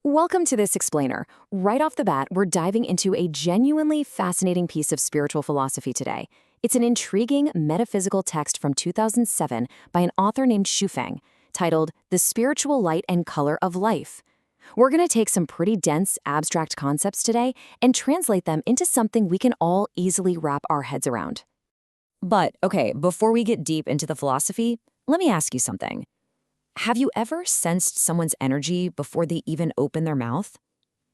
Welcome to this explainer. Right off the bat, we're diving into a genuinely fascinating piece of spiritual philosophy today. It's an intriguing metaphysical text from 2007 by an author named Feng, titled The Spiritual Light and Color of Life. We're going to take some pretty dense, abstract concepts today and translate them into something we can all easily wrap our heads around. But, okay, before we get deep into the philosophy, let me ask you something. Have you ever sensed someone's energy before they even open their mouth?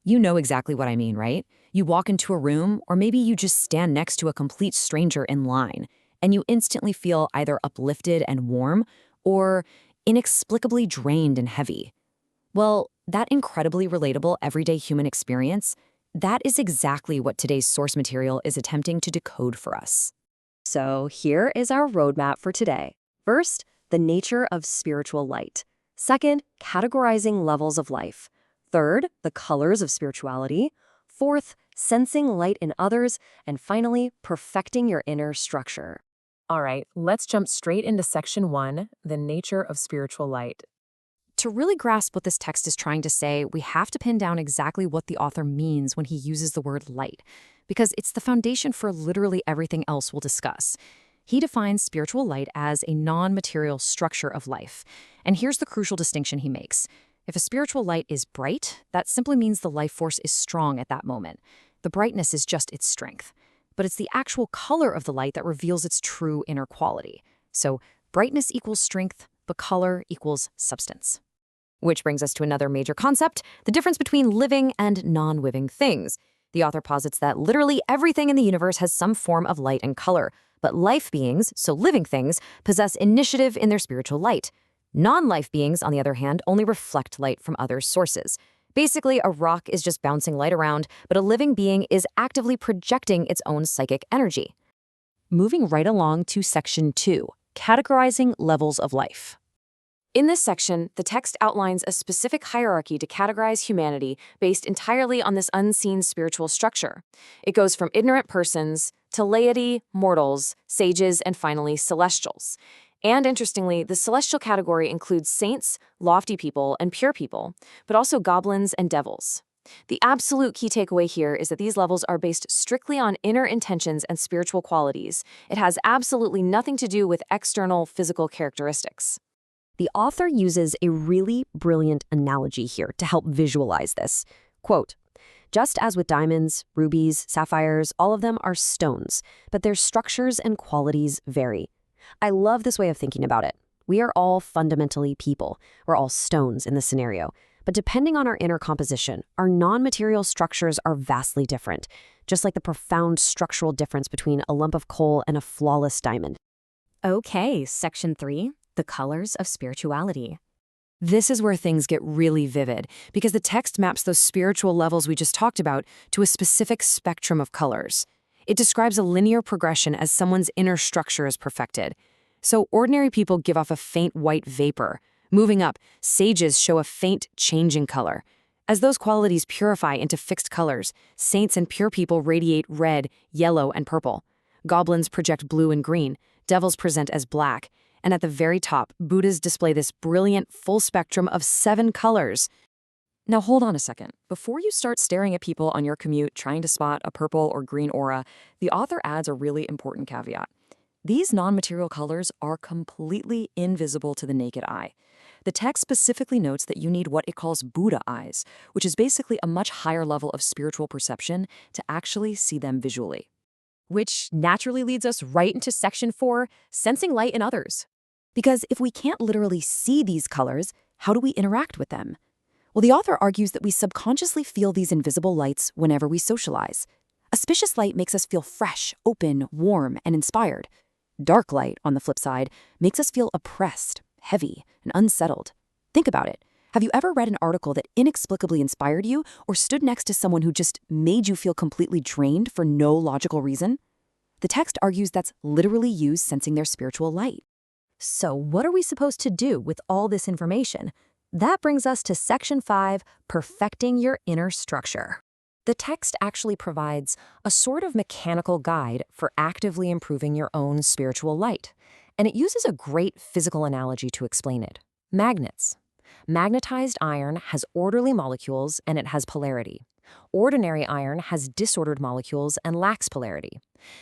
You know exactly what I mean, right? You walk into a room, or maybe you just stand next to a complete stranger in line, and you instantly feel either uplifted and warm, or inexplicably drained and heavy. Well, that incredibly relatable everyday human experience, that is exactly what today's source material is attempting to decode for us. So here is our roadmap for today. First, the nature of spiritual light. Second, categorizing levels of life. Third, the colors of spirituality. Fourth, sensing light in others. And finally, perfecting your inner structure. All right, let's jump straight into section 1, the nature of spiritual light. To really grasp what this text is trying to say, we have to pin down exactly what the author means when he uses the word light, because it's the foundation for literally everything else we'll discuss. He defines spiritual light as a non-material structure of life. And here's the crucial distinction he makes. If a spiritual light is bright, that simply means the life force is strong at that moment. The brightness is just its strength. But it's the actual color of the light that reveals its true inner quality. So brightness equals strength, but color equals substance. Which brings us to another major concept, the difference between living and non-living things. The author posits that literally everything in the universe has some form of light and color. But life beings, so living things, possess initiative in their spiritual light. Non-life beings, on the other hand, only reflect light from other sources. Basically, a rock is just bouncing light around, but a living being is actively projecting its own psychic energy. Moving right along to section 2, categorizing levels of life. In this section, the text outlines a specific hierarchy to categorize humanity based entirely on this unseen spiritual structure. It goes from ignorant persons to laity, mortals, sages, and finally celestials. And interestingly, the celestial category includes saints, lofty people, and pure people, but also goblins and devils. The absolute key takeaway here is that these levels are based strictly on inner intentions and spiritual qualities. It has absolutely nothing to do with external physical characteristics. The author uses a really brilliant analogy here to help visualize this. Quote, "Just as with diamonds, rubies, sapphires, all of them are stones, but their structures and qualities vary." I love this way of thinking about it. We are all fundamentally people. We're all stones in this scenario. But depending on our inner composition, our non-material structures are vastly different, just like the profound structural difference between a lump of coal and a flawless diamond. Okay, section 3. The colors of spirituality. This is where things get really vivid, because the text maps those spiritual levels we just talked about to a specific spectrum of colors. It describes a linear progression as someone's inner structure is perfected. So ordinary people give off a faint white vapor. Moving up, sages show a faint change in color. As those qualities purify into fixed colors, saints and pure people radiate red, yellow, and purple. Goblins project blue and green. Devils present as black. And at the very top, Buddhas display this brilliant full spectrum of 7 colors. Now hold on a second. Before you start staring at people on your commute trying to spot a purple or green aura, the author adds a really important caveat. These non-material colors are completely invisible to the naked eye. The text specifically notes that you need what it calls Buddha eyes, which is basically a much higher level of spiritual perception to actually see them visually. Which naturally leads us right into section 4, sensing light in others. Because if we can't literally see these colors, how do we interact with them? Well, the author argues that we subconsciously feel these invisible lights whenever we socialize. Auspicious light makes us feel fresh, open, warm, and inspired. Dark light, on the flip side, makes us feel oppressed, heavy, and unsettled. Think about it. Have you ever read an article that inexplicably inspired you or stood next to someone who just made you feel completely drained for no logical reason? The text argues that's literally you sensing their spiritual light. So what are we supposed to do with all this information? That brings us to section 5, perfecting your inner structure. The text actually provides a sort of mechanical guide for actively improving your own spiritual light. And it uses a great physical analogy to explain it: magnets. Magnetized iron has orderly molecules and it has polarity. Ordinary iron has disordered molecules and lacks polarity.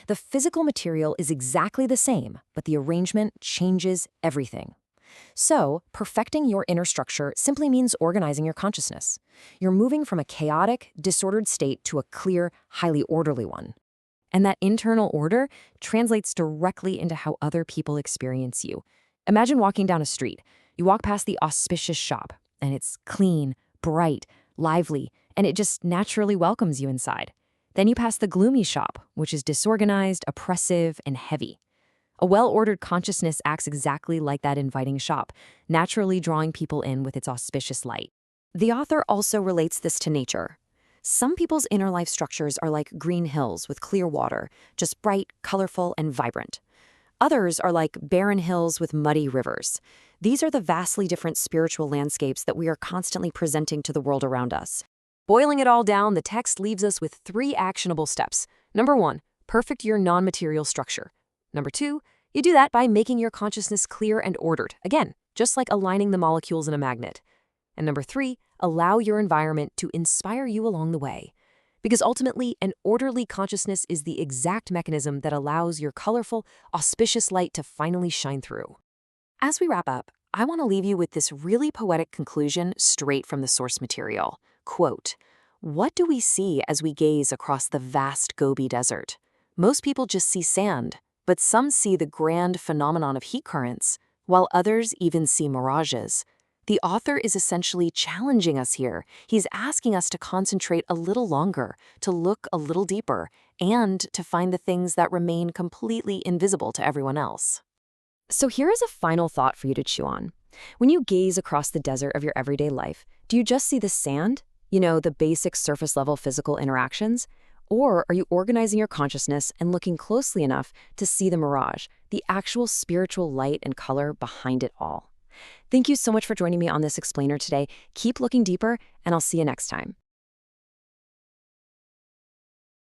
The physical material is exactly the same, but the arrangement changes everything. So, perfecting your inner structure simply means organizing your consciousness. You're moving from a chaotic, disordered state to a clear, highly orderly one. And that internal order translates directly into how other people experience you. Imagine walking down a street. You walk past the auspicious shop, and it's clean, bright, lively, and it just naturally welcomes you inside. Then you pass the gloomy shop, which is disorganized, oppressive, and heavy. A well-ordered consciousness acts exactly like that inviting shop, naturally drawing people in with its auspicious light. The author also relates this to nature. Some people's inner life structures are like green hills with clear water, just bright, colorful, and vibrant. Others are like barren hills with muddy rivers. These are the vastly different spiritual landscapes that we are constantly presenting to the world around us. Boiling it all down, the text leaves us with 3 actionable steps. Number 1, perfect your non-material structure. Number 2, you do that by making your consciousness clear and ordered. Again, just like aligning the molecules in a magnet. And number 3, allow your environment to inspire you along the way. Because ultimately, an orderly consciousness is the exact mechanism that allows your colorful, auspicious light to finally shine through. As we wrap up, I want to leave you with this really poetic conclusion straight from the source material. Quote, "What do we see as we gaze across the vast Gobi Desert? Most people just see sand, but some see the grand phenomenon of heat currents, while others even see mirages." The author is essentially challenging us here. He's asking us to concentrate a little longer, to look a little deeper, and to find the things that remain completely invisible to everyone else. So here is a final thought for you to chew on. When you gaze across the desert of your everyday life, do you just see the sand? The basic surface-level physical interactions? Or are you organizing your consciousness and looking closely enough to see the mirage, the actual spiritual light and color behind it all? Thank you so much for joining me on this explainer today. Keep looking deeper, and I'll see you next time.